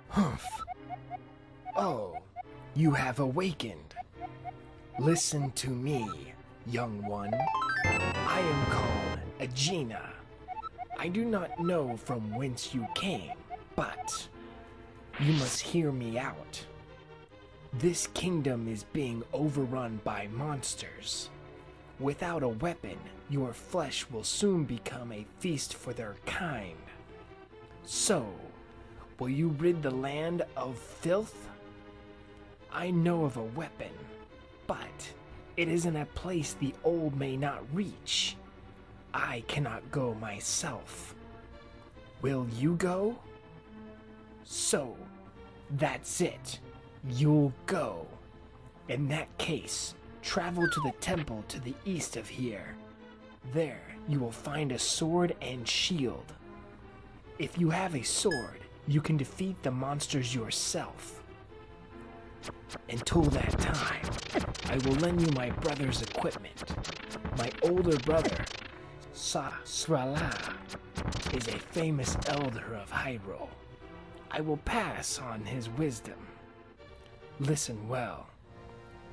Humph. Oh, you have awakened. Listen to me, young one. I am called Aegina. I do not know from whence you came, but you must hear me out. This kingdom is being overrun by monsters. Without a weapon, your flesh will soon become a feast for their kind. So, will you rid the land of filth? I know of a weapon, but it is in a place the old may not reach. I cannot go myself. Will you go? So, that's it. You'll go. In that case, travel to the temple to the east of here. There, you will find a sword and shield. If you have a sword, you can defeat the monsters yourself. Until that time, I will lend you my brother's equipment. My older brother, Srala, is a famous elder of Hyrule. I will pass on his wisdom. Listen well.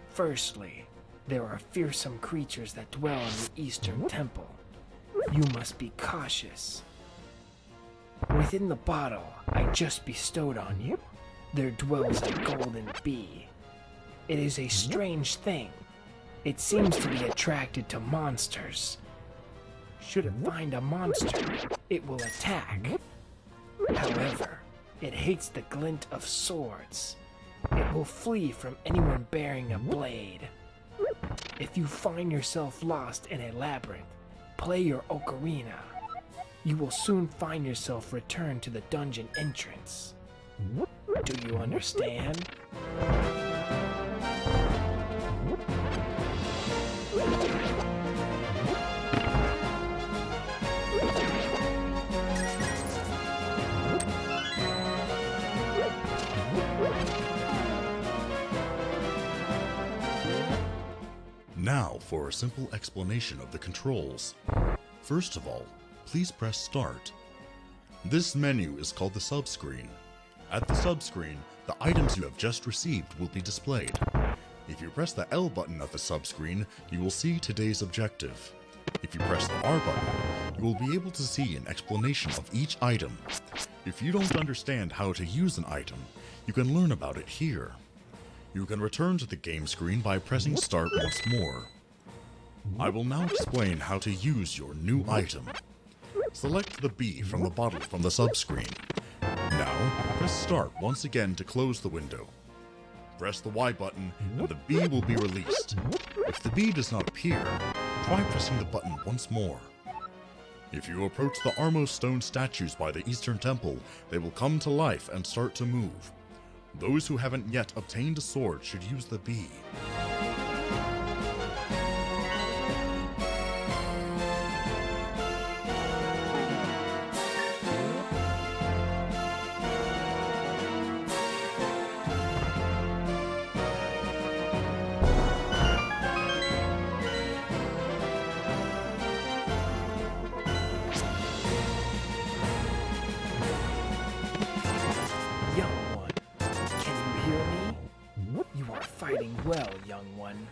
Firstly, there are fearsome creatures that dwell in the Eastern Temple. You must be cautious. Within the bottle I just bestowed on you, there dwells a golden bee. It is a strange thing. It seems to be attracted to monsters. Should it find a monster, it will attack. However, it hates the glint of swords. It will flee from anyone bearing a blade. If you find yourself lost in a labyrinth, play your ocarina. You will soon find yourself returned to the dungeon entrance. Do you understand? Now for a simple explanation of the controls. First of all, please press Start. This menu is called the subscreen. At the subscreen, the items you have just received will be displayed. If you press the L button at the subscreen, you will see today's objective. If you press the R button, you will be able to see an explanation of each item. If you don't understand how to use an item, you can learn about it here. You can return to the game screen by pressing Start once more. I will now explain how to use your new item. Select the B from the bottle from the subscreen. Now, press Start once again to close the window. Press the Y button and the B will be released. If the B does not appear, try pressing the button once more. If you approach the Armos stone statues by the Eastern Temple, they will come to life and start to move. Those who haven't yet obtained a sword should use the B. Young one, can you hear me? You are fighting well, young one.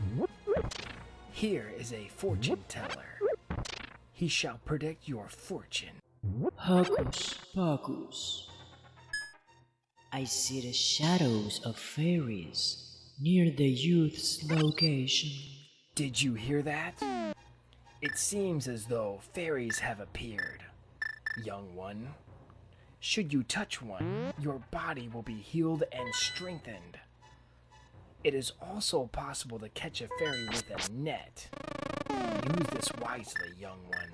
Here is a fortune teller. He shall predict your fortune. Hocus pocus. I see the shadows of fairies near the youth's location. Did you hear that? It seems as though fairies have appeared, young one. Should you touch one, your body will be healed and strengthened. It is also possible to catch a fairy with a net. Use this wisely, young one.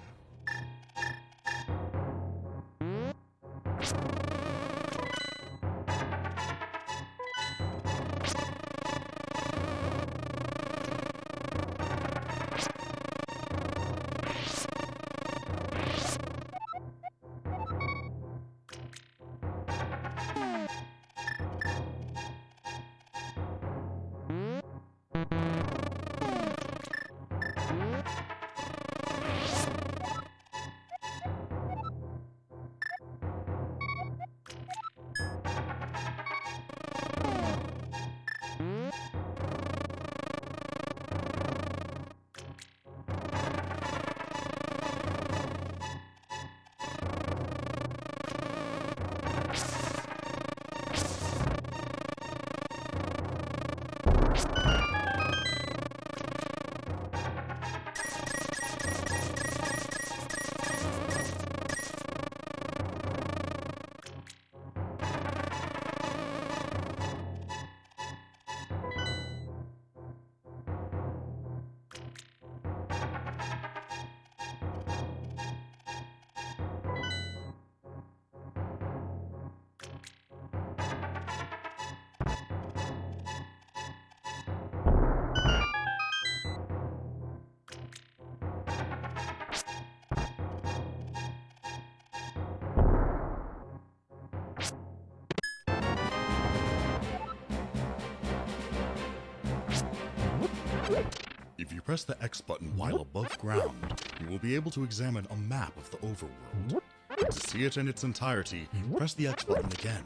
If you press the X button while above ground, you will be able to examine a map of the overworld. To see it in its entirety, press the X button again.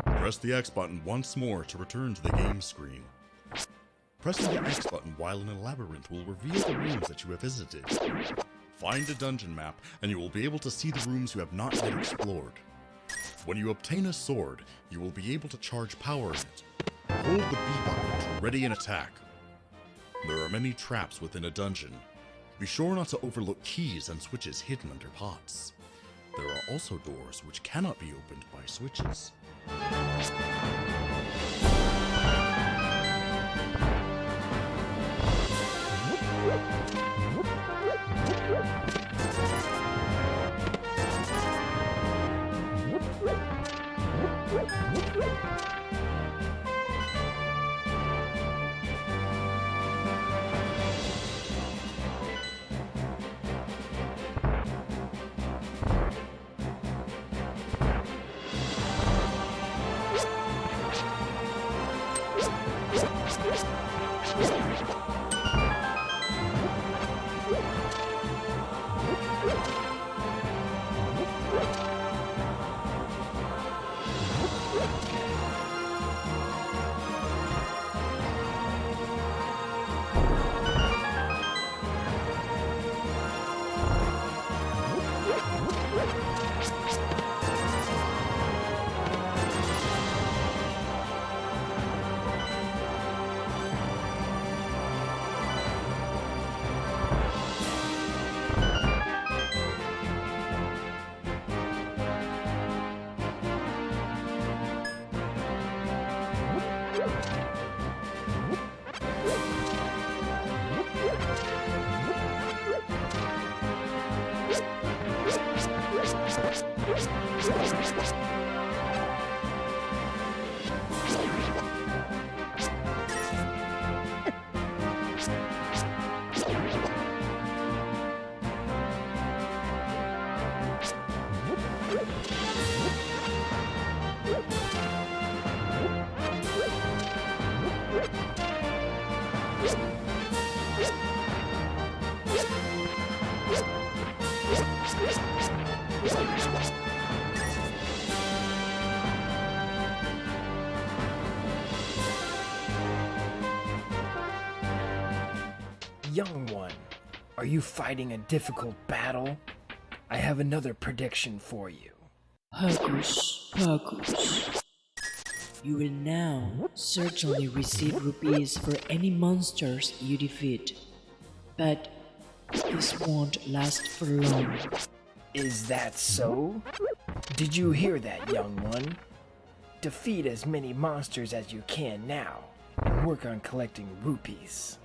Press the X button once more to return to the game screen. Pressing the X button while in a labyrinth will reveal the rooms that you have visited. Find a dungeon map, and you will be able to see the rooms you have not yet explored. When you obtain a sword, you will be able to charge power in it. Hold the B button to ready an attack. There are many traps within a dungeon. Be sure not to overlook keys and switches hidden under pots. There are also doors which cannot be opened by switches. Young one, are you fighting a difficult battle? I have another prediction for you. Hocus Pocus. You will now certainly receive rupees for any monsters you defeat. But this won't last for long. Is that so? Did you hear that, young one? Defeat as many monsters as you can now, and work on collecting rupees.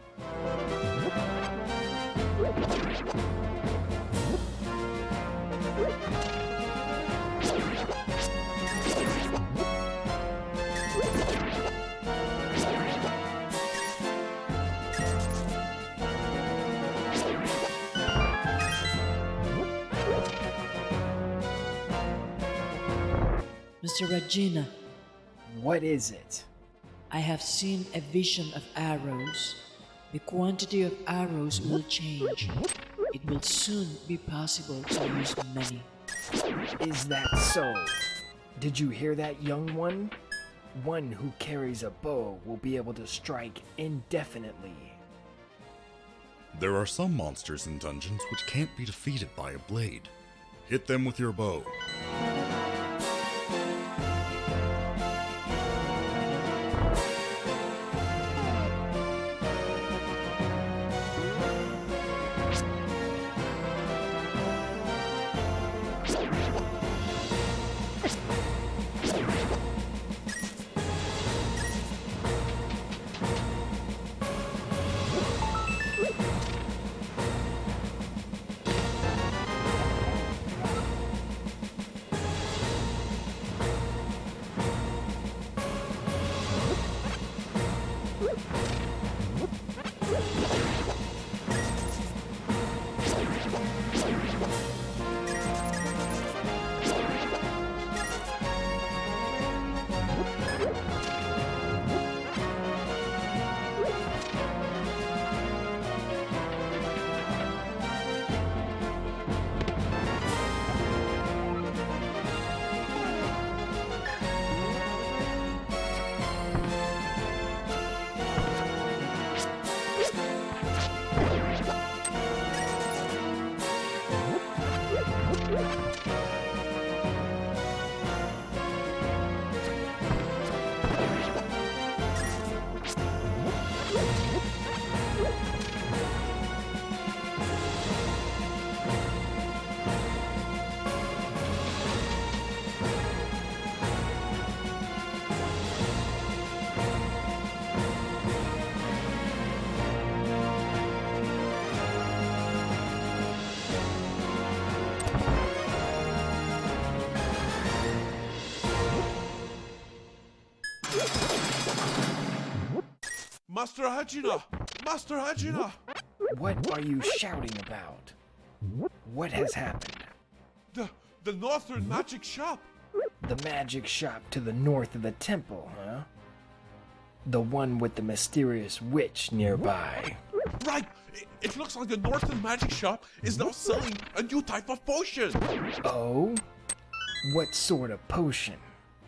Mr. Regina, What is it? I have seen a vision of arrows. The quantity of arrows will change. It will soon be possible to use many. Is that so? Did you hear that, young one? One who carries a bow will be able to strike indefinitely. There are some monsters in dungeons which can't be defeated by a blade. Hit them with your bow. Master Hajina! Master Hajina! What are you shouting about? What has happened? The northern magic shop! The magic shop to the north of the temple, huh? The one with the mysterious witch nearby. Right! It looks like the northern magic shop is now selling a new type of potion! Oh? What sort of potion?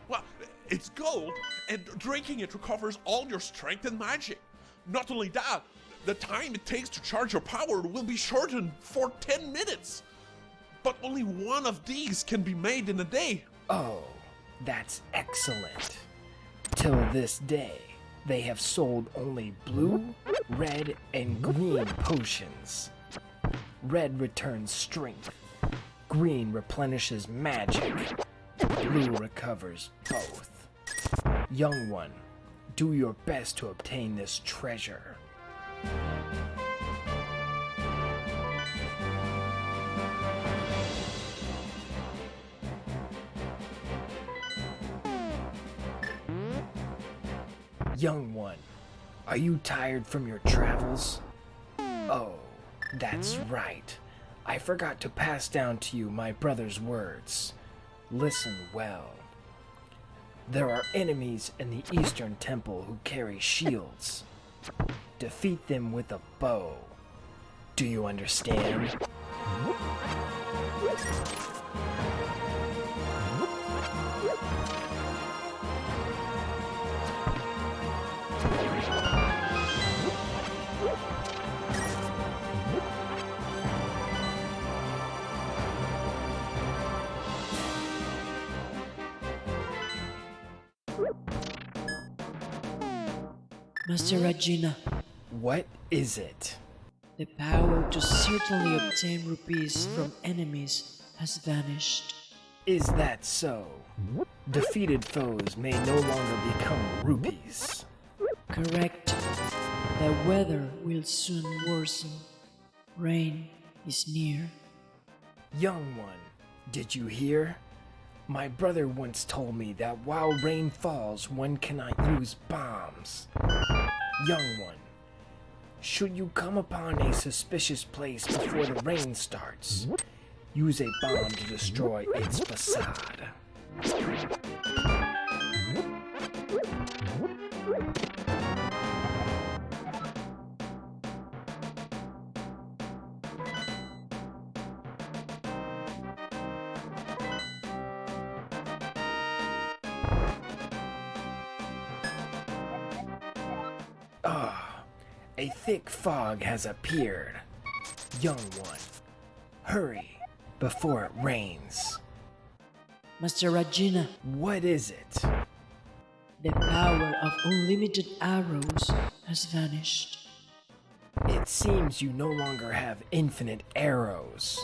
Well, it's gold, and drinking it recovers all your strength and magic. Not only that, the time it takes to charge your power will be shortened for 10 minutes. But only one of these can be made in a day. Oh, that's excellent. Till this day, they have sold only blue, red, and green potions. Red returns strength. Green replenishes magic. Blue recovers both. Young one, do your best to obtain this treasure. Young one, are you tired from your travels? Oh, that's right. I forgot to pass down to you my brother's words. Listen well. There are enemies in the Eastern Temple who carry shields. Defeat them with a bow. Do you understand? Master Regina, What is it? the power to certainly obtain rupees from enemies has vanished. Is that so? Defeated foes may no longer become rupees. Correct. The weather will soon worsen. Rain is near. Young one, did you hear? My brother once told me that while rain falls, one cannot use bombs. Young one, should you come upon a suspicious place before the rain starts, use a bomb to destroy its facade. A thick fog has appeared. Young one, hurry before it rains. Master Regina, What is it? the power of unlimited arrows has vanished. It seems you no longer have infinite arrows.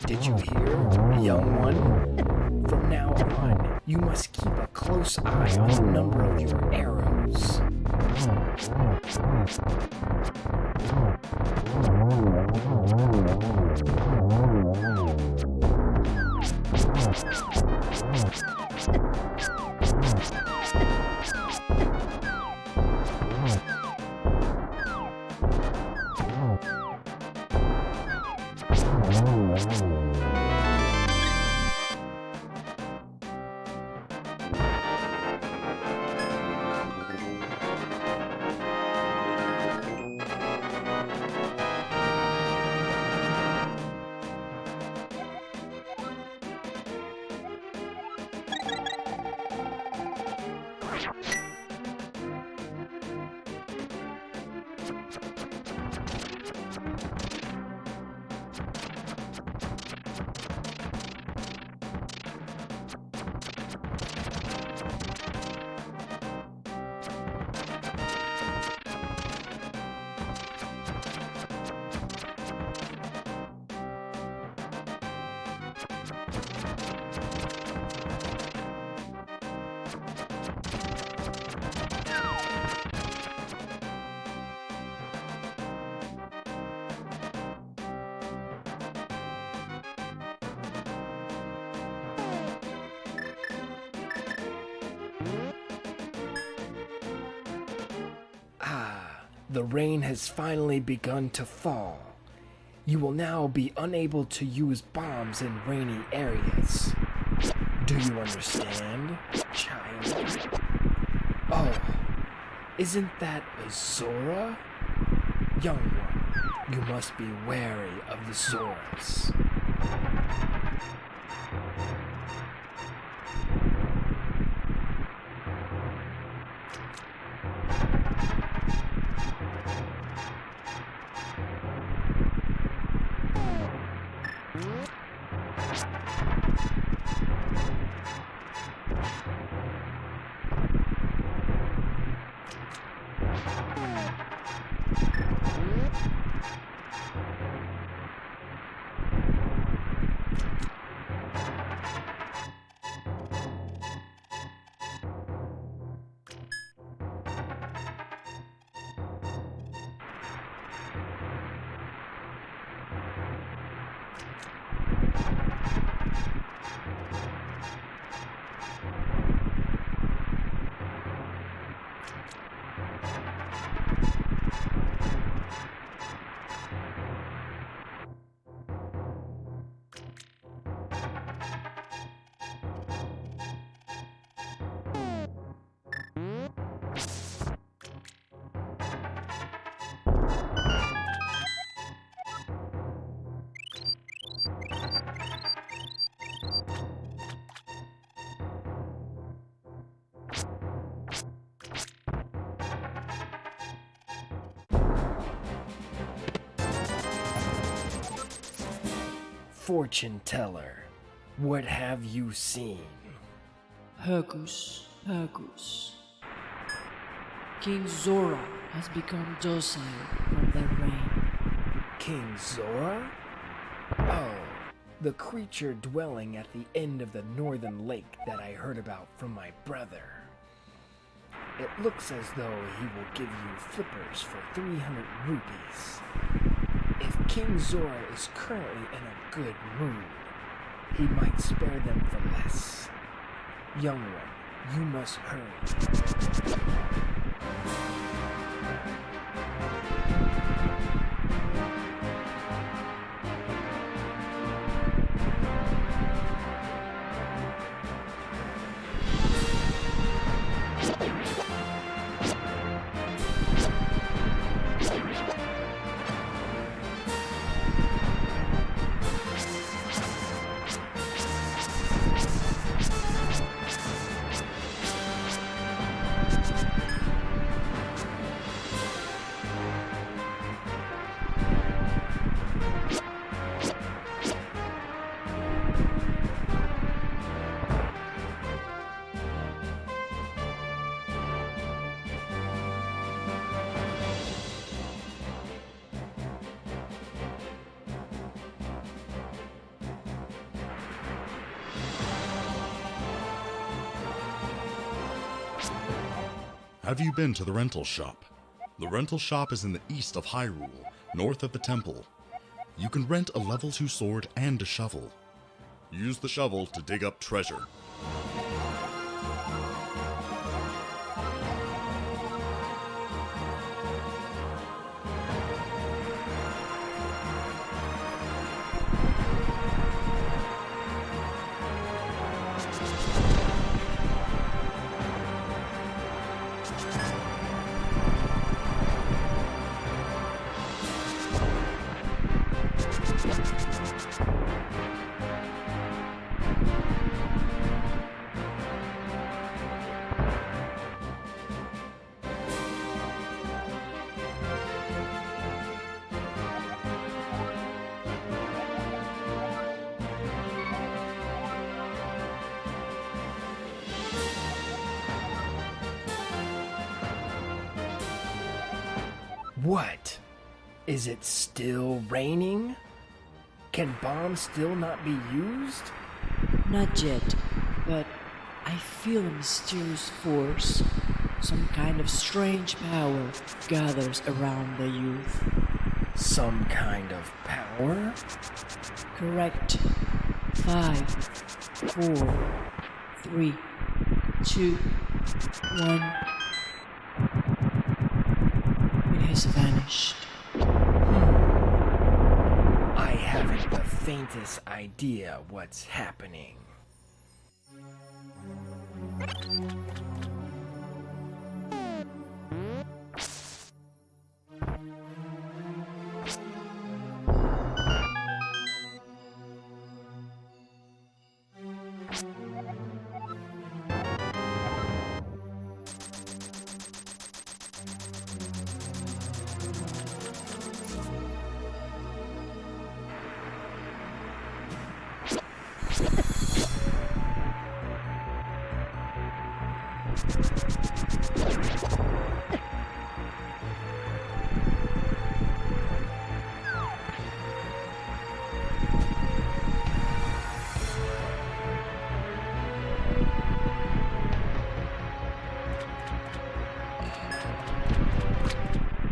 Did you hear, young one? From now on, you must keep a close eye on the number of your arrows. The rain has finally begun to fall. You will now be unable to use bombs in rainy areas. Do you understand, child? Oh, isn't that a Zora? Young one, you must be wary of the Zoras. Fortune teller, what have you seen? Hergus, Hergus. King Zora has become docile from the rain. King Zora? Oh, the creature dwelling at the end of the northern lake that I heard about from my brother. It looks as though he will give you flippers for 300 rupees. If King Zora is currently in a good mood, he might spare them for less. Young one, you must hurry. Have you been to the rental shop? The rental shop is in the east of Hyrule, north of the temple. You can rent a level 2 sword and a shovel. Use the shovel to dig up treasure. What? Is it still raining? Can bombs still not be used? Not yet, but I feel a mysterious force. Some kind of strange power gathers around the youth. Some kind of power? Correct. 5, 4, 3, 2, 1. It has vanished. I haven't the faintest idea what's happening.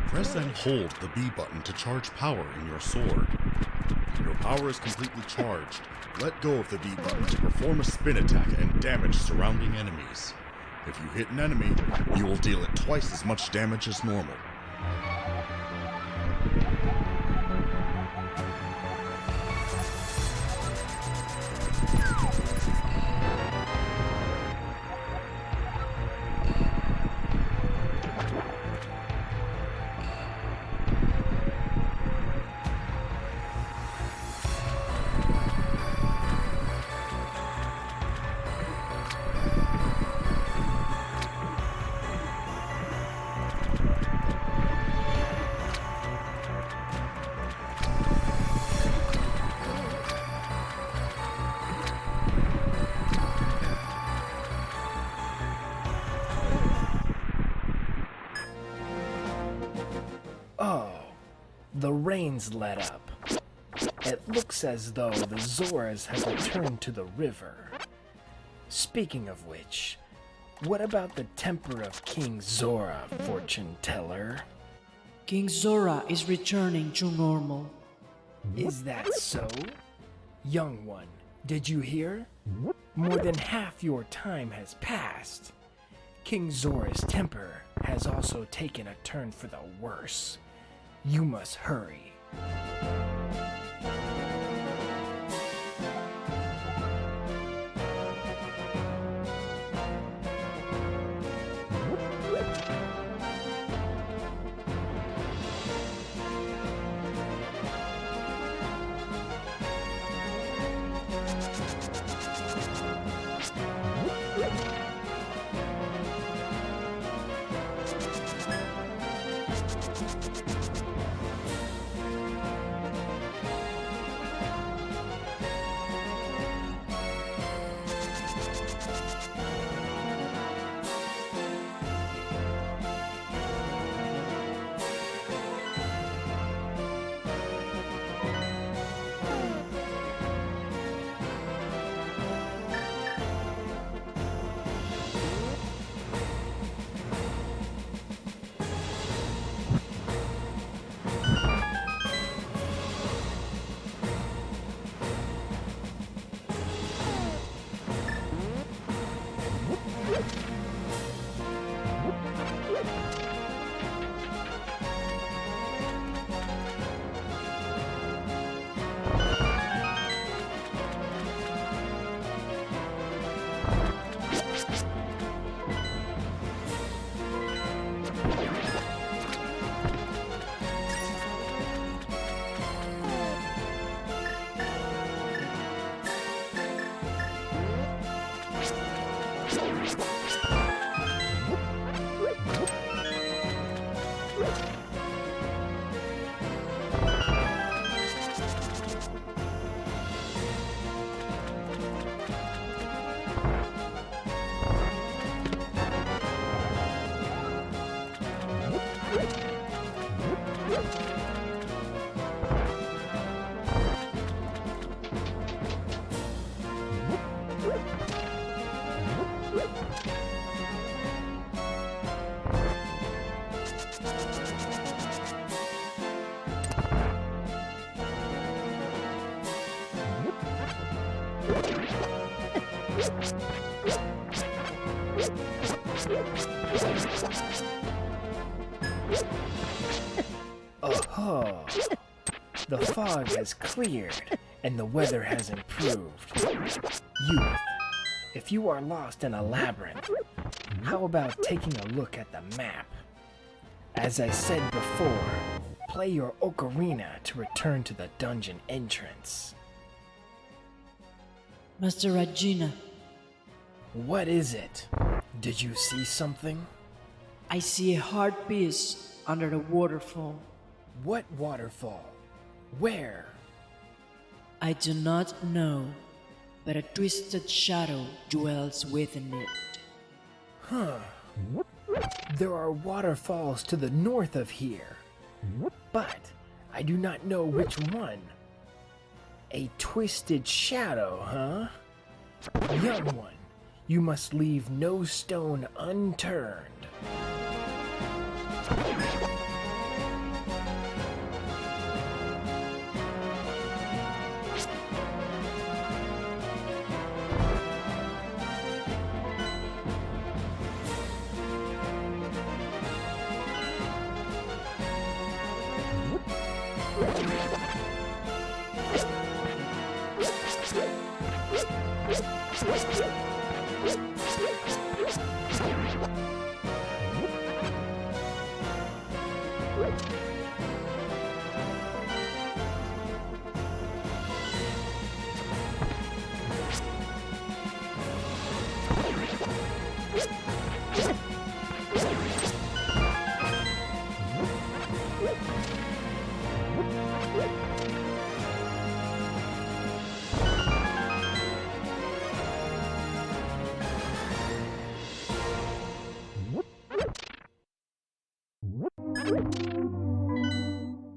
Press and hold the B button to charge power in your sword. Your power is completely charged. Let go of the B button to perform a spin attack and damage surrounding enemies. If you hit an enemy, you will deal it twice as much damage as normal. Oh, the rain's let up. It looks as though the Zoras have returned to the river. Speaking of which, what about the temper of King Zora, fortune teller? King Zora is returning to normal. Is that so? Young one, did you hear? More than half your time has passed. King Zora's temper has also taken a turn for the worse. You must hurry. The fog has cleared, and the weather has improved. Youth, if you are lost in a labyrinth, how about taking a look at the map? As I said before, play your ocarina to return to the dungeon entrance. Master Regina, What is it? Did you see something? I see a heart piece under the waterfall. What waterfall? Where? I do not know, but a twisted shadow dwells within it. There are waterfalls to the north of here, but I do not know which one. A twisted shadow, huh? Young one, you must leave no stone unturned.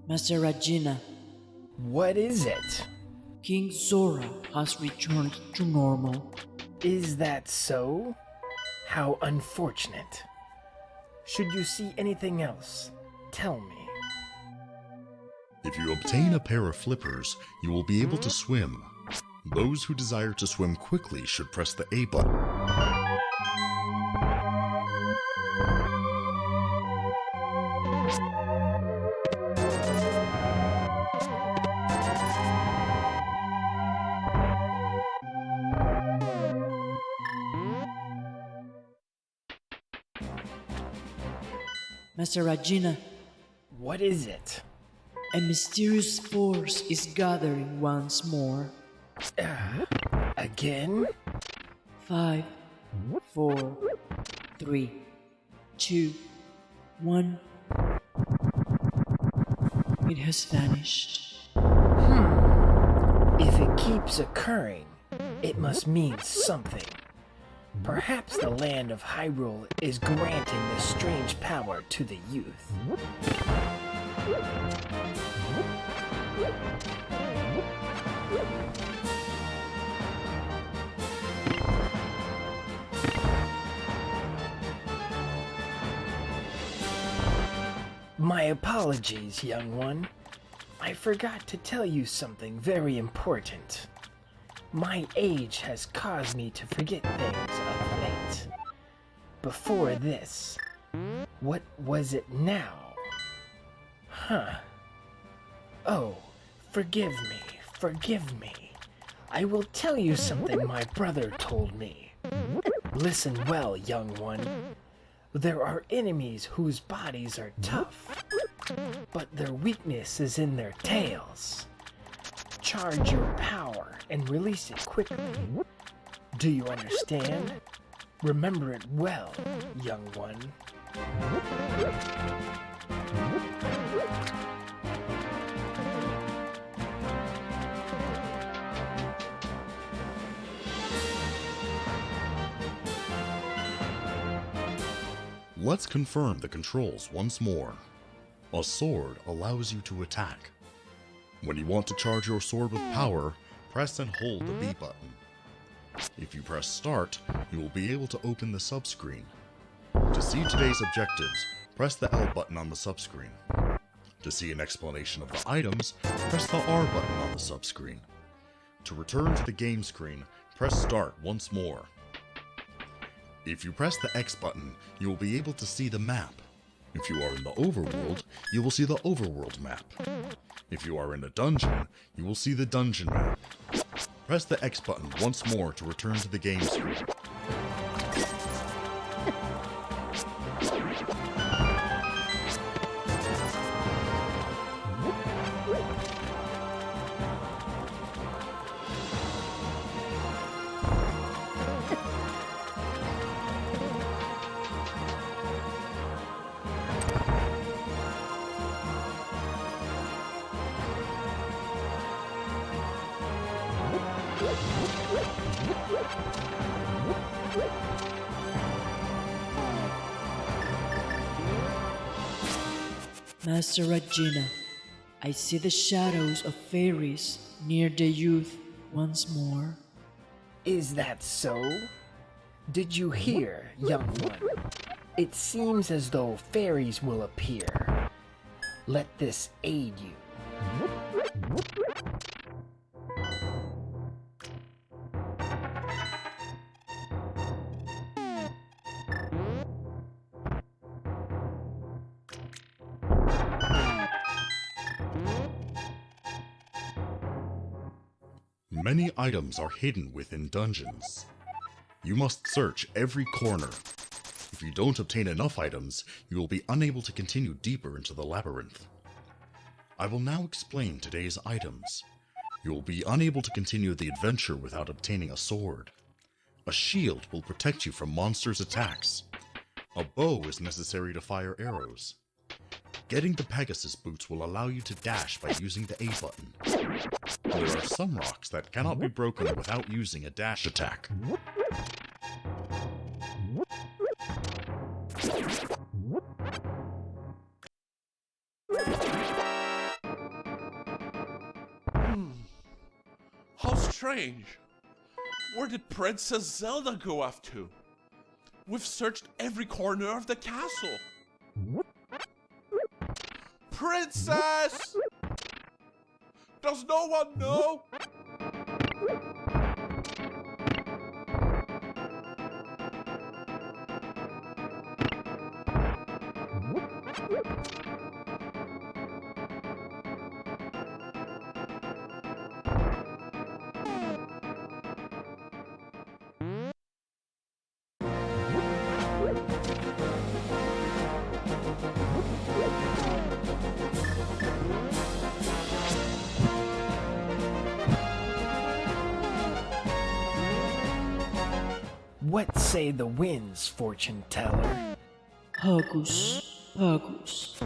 Master Regina, What is it? King Zora has returned to normal. Is that so? How unfortunate. Should you see anything else, tell me. If you obtain a pair of flippers, you will be able to swim. Those who desire to swim quickly should press the A button. Master Regina, What is it? a mysterious force is gathering once more. Again? 5, 4, 3, 2, 1. It has vanished. If it keeps occurring, it must mean something. Perhaps the land of Hyrule is granting this strange power to the youth. My apologies, young one. I forgot to tell you something very important. My age has caused me to forget things of late. Before this, what was it now? Oh, forgive me. I will tell you something my brother told me. Listen well, young one. There are enemies whose bodies are tough, but their weakness is in their tails. Charge your power and release it quickly. Do you understand? Remember it well, young one. Let's confirm the controls once more. A sword allows you to attack. When you want to charge your sword with power, press and hold the B button. If you press start, you will be able to open the subscreen. To see today's objectives, press the L button on the subscreen. To see an explanation of the items, press the R button on the subscreen. To return to the game screen, press start once more. If you press the X button, you will be able to see the map. If you are in the overworld, you will see the overworld map. If you are in a dungeon, you will see the dungeon map. Press the X button once more to return to the game screen. Master Regina, I see the shadows of fairies near the youth once more. Is that so? Did you hear, young one? It seems as though fairies will appear. Let this aid you. Many items are hidden within dungeons. You must search every corner. If you don't obtain enough items, you will be unable to continue deeper into the labyrinth. I will now explain today's items. You will be unable to continue the adventure without obtaining a sword. A shield will protect you from monsters' attacks. A bow is necessary to fire arrows. Getting the Pegasus boots will allow you to dash by using the A button. There are some rocks that cannot be broken without using a dash attack. How strange. Where did Princess Zelda go off to? We've searched every corner of the castle. Princess! Does no one know? What say the winds, fortune teller? Hocus pocus.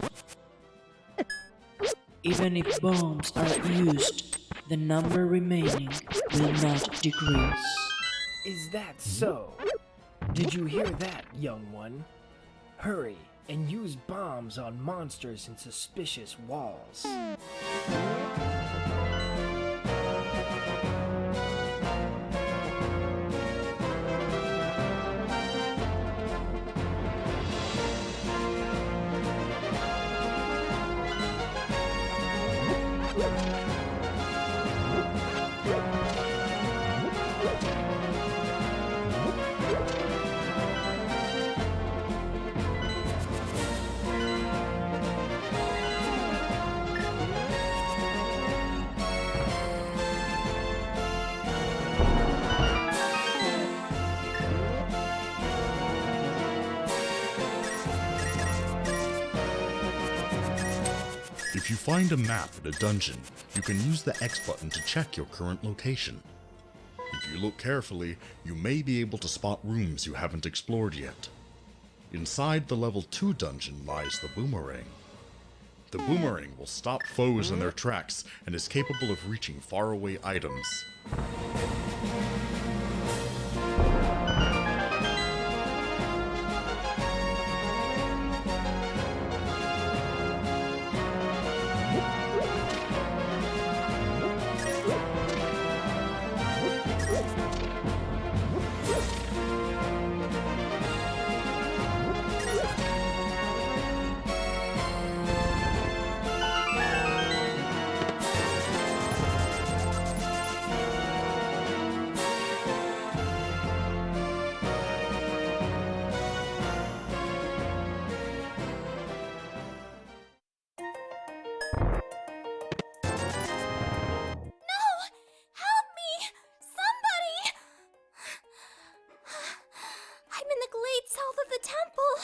Even if bombs are used, the number remaining will not decrease. Is that so? Did you hear that, young one? Hurry and use bombs on monsters and suspicious walls. If you find a map in a dungeon, you can use the X button to check your current location. If you look carefully, you may be able to spot rooms you haven't explored yet. Inside the level 2 dungeon lies the boomerang. The boomerang will stop foes in their tracks and is capable of reaching faraway items. in the glade south of the temple.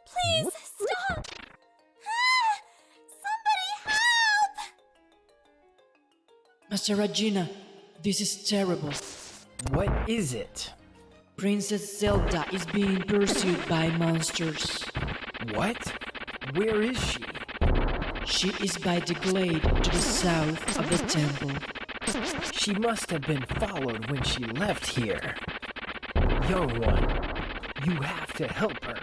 Please, stop! Ah! Somebody help! Master Regina, this is terrible. What is it? Princess Zelda is being pursued by monsters. What? Where is she? She is by the glade to the south of the temple. She must have been followed when she left here. Young one, you have to help her.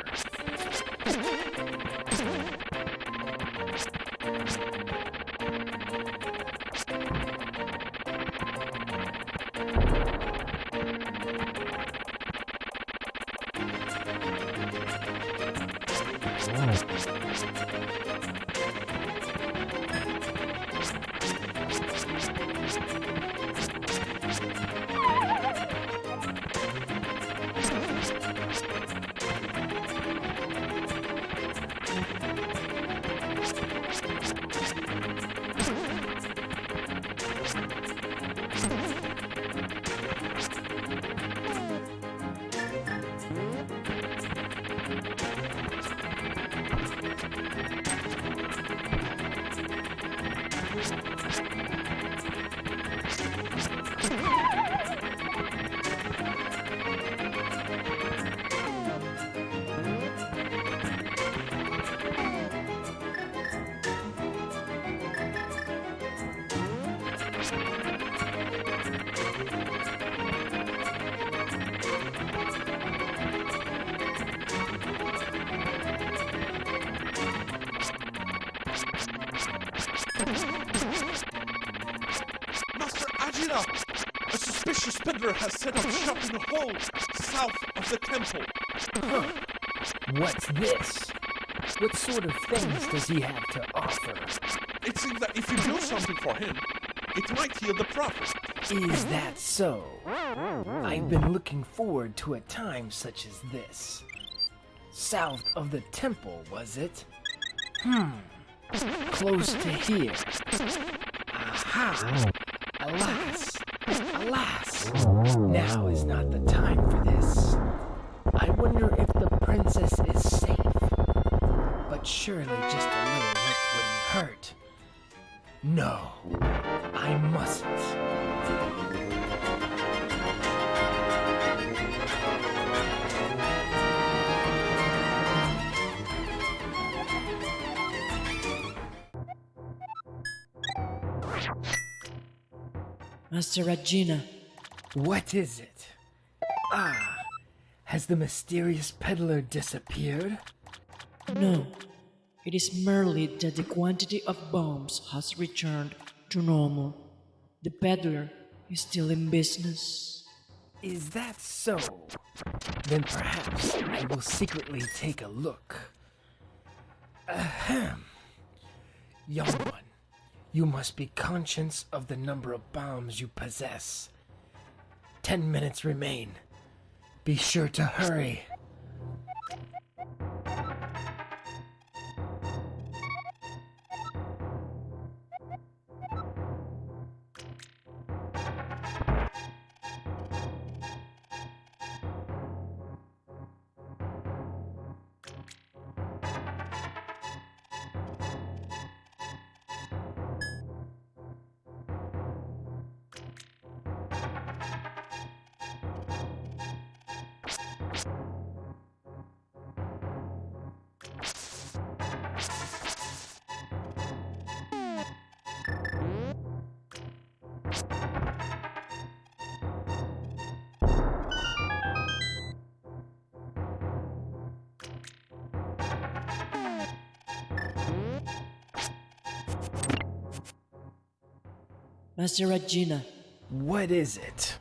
Master Agila! A suspicious peddler has set up shop in a hole south of the temple. Huh. What's this? What sort of things does he have to offer? It seems that if you do something for him, it might heal the prophet. Is that so? I've been looking forward to a time such as this. South of the temple, was it? Close to here. Aha! Alas! Alas! Now is not the time for this. I wonder if the princess is safe. But surely just a little look wouldn't hurt. No, I mustn't. Master Regina, What is it? Ah, has the mysterious peddler disappeared? no. It is merely that the quantity of bombs has returned to normal. The peddler is still in business. Is that so? Then perhaps I will secretly take a look. Ahem. Young one, you must be conscious of the number of bombs you possess. 10 minutes remain. Be sure to hurry. Master Regina, What is it?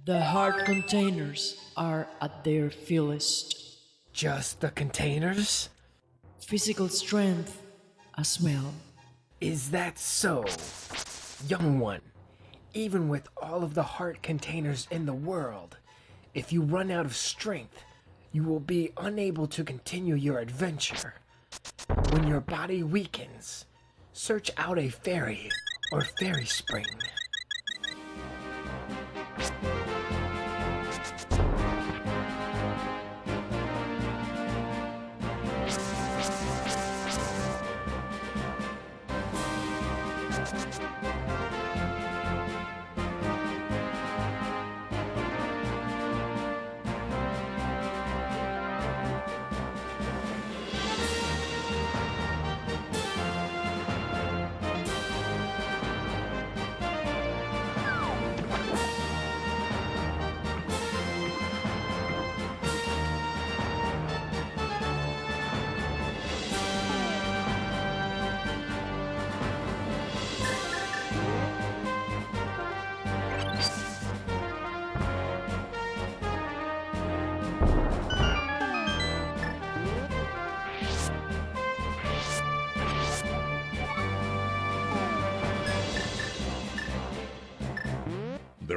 the heart containers are at their fullest. Just the containers? Physical strength as well. Is that so? Young one, even with all of the heart containers in the world, if you run out of strength, you will be unable to continue your adventure. When your body weakens, search out a fairy or fairy spring.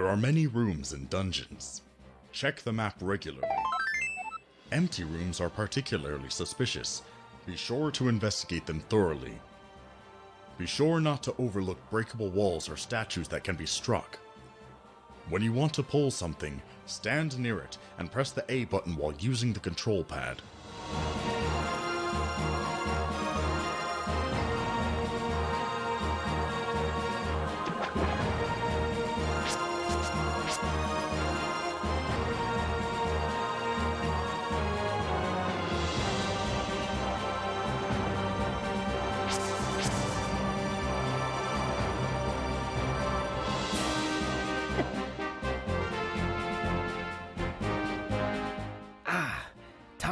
There are many rooms and dungeons. Check the map regularly. Empty rooms are particularly suspicious. Be sure to investigate them thoroughly. Be sure not to overlook breakable walls or statues that can be struck. When you want to pull something, stand near it and press the A button while using the control pad.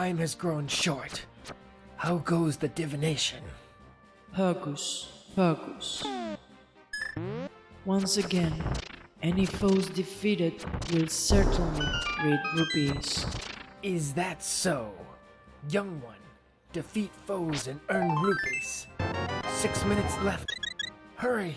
Time has grown short. How goes the divination? Hocus Pocus. Once again, any foes defeated will certainly raid rupees. Is that so? Young one, defeat foes and earn rupees. 6 minutes left. Hurry!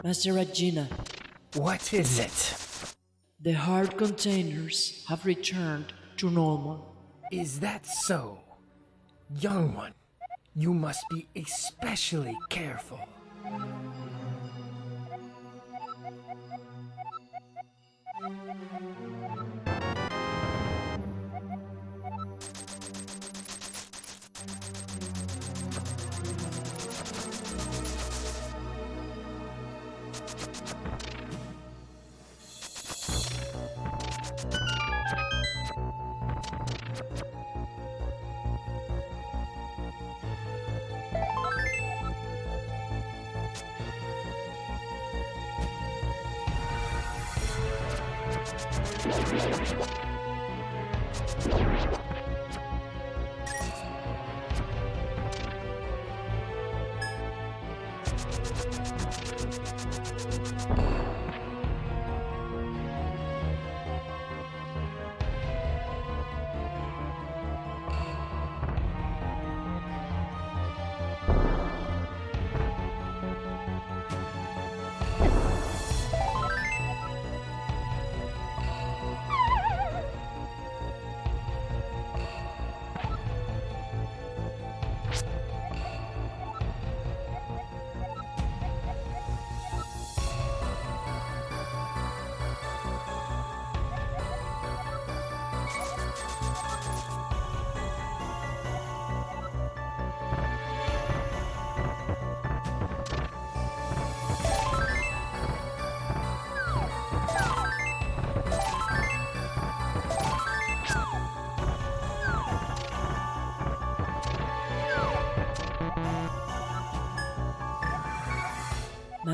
Master Regina, What is it? the hard containers have returned to normal. Is that so? Young one, you must be especially careful.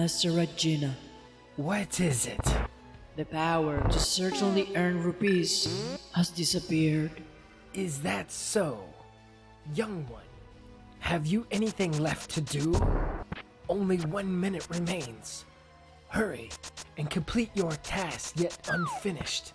Master Regina. What is it? The power to certainly earn rupees has disappeared. Is that so? Young one, have you anything left to do? Only 1 minute remains. Hurry and complete your task yet unfinished.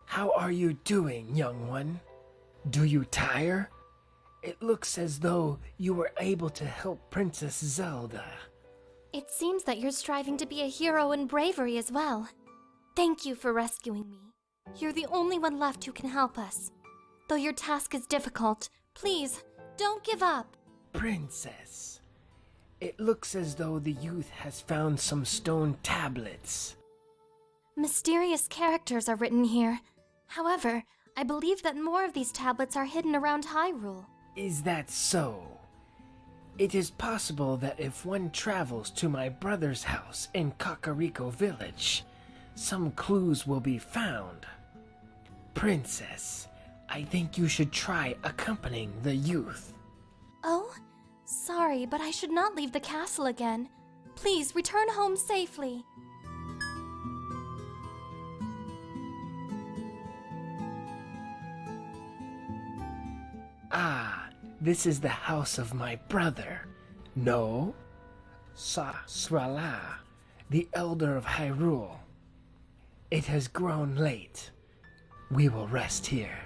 How are you doing, young one? Do you tire? It looks as though you were able to help Princess Zelda. It seems that you're striving to be a hero in bravery as well. Thank you for rescuing me. You're the only one left who can help us. Though your task is difficult, please, don't give up. Princess, it looks as though the youth has found some stone tablets. Mysterious characters are written here. However, I believe that more of these tablets are hidden around Hyrule. Is that so? It is possible that if one travels to my brother's house in Kakariko Village, some clues will be found. Princess, I think you should try accompanying the youth. Oh? Sorry, but I should not leave the castle again. Please return home safely. Ah, this is the house of my brother. No? Srala, the elder of Hyrule. It has grown late. We will rest here.